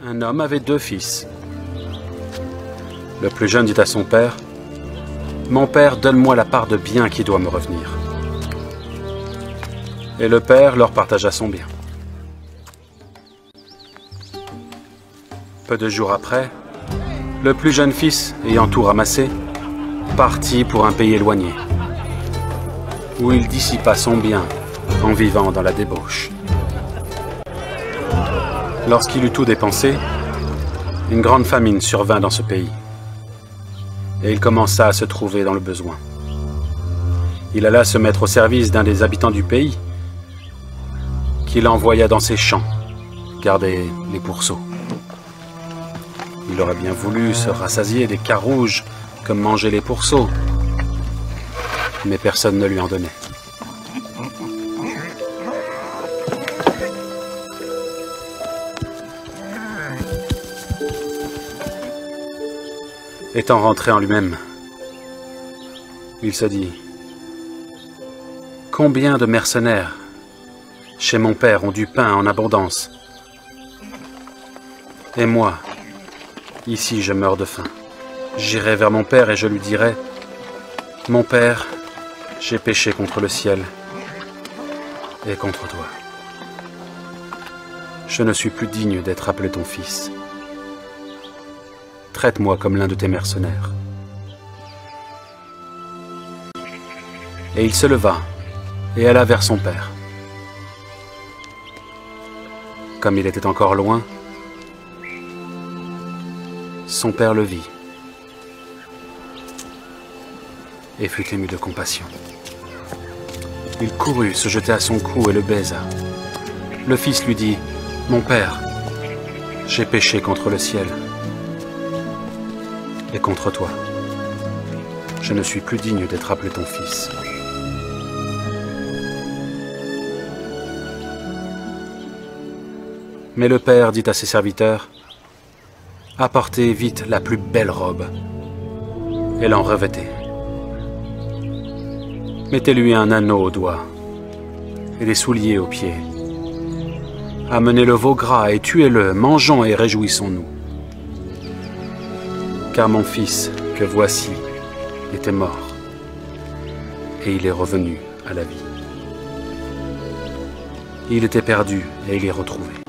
Un homme avait 2 fils. Le plus jeune dit à son père, « Mon père, donne-moi la part de bien qui doit me revenir. » Et le père leur partagea son bien. Peu de jours après, le plus jeune fils, ayant tout ramassé, partit pour un pays éloigné, où il dissipa son bien en vivant dans la débauche. Lorsqu'il eut tout dépensé, une grande famine survint dans ce pays, et il commença à se trouver dans le besoin. Il alla se mettre au service d'un des habitants du pays, qu'il envoya dans ses champs, garder les pourceaux. Il aurait bien voulu se rassasier des carouges comme mangeaient les pourceaux, mais personne ne lui en donnait. Étant rentré en lui-même, il se dit, « Combien de mercenaires chez mon père ont du pain en abondance, et moi, ici je meurs de faim. J'irai vers mon père et je lui dirai, « Mon père, j'ai péché contre le ciel et contre toi. Je ne suis plus digne d'être appelé ton fils. Traite-moi comme l'un de tes mercenaires. » Et il se leva et alla vers son père. Comme il était encore loin, son père le vit et fut ému de compassion. Il courut, se jeta à son cou et le baisa. Le fils lui dit, « Mon père, j'ai péché contre le ciel et contre toi. Je ne suis plus digne d'être appelé ton fils. » Mais le père dit à ses serviteurs, « Apportez vite la plus belle robe et l'en revêtez. Mettez-lui un anneau au doigt et des souliers aux pieds. Amenez le veau gras et tuez-le, mangeons et réjouissons-nous. Car mon fils, que voici, était mort, et il est revenu à la vie. Il était perdu et il est retrouvé.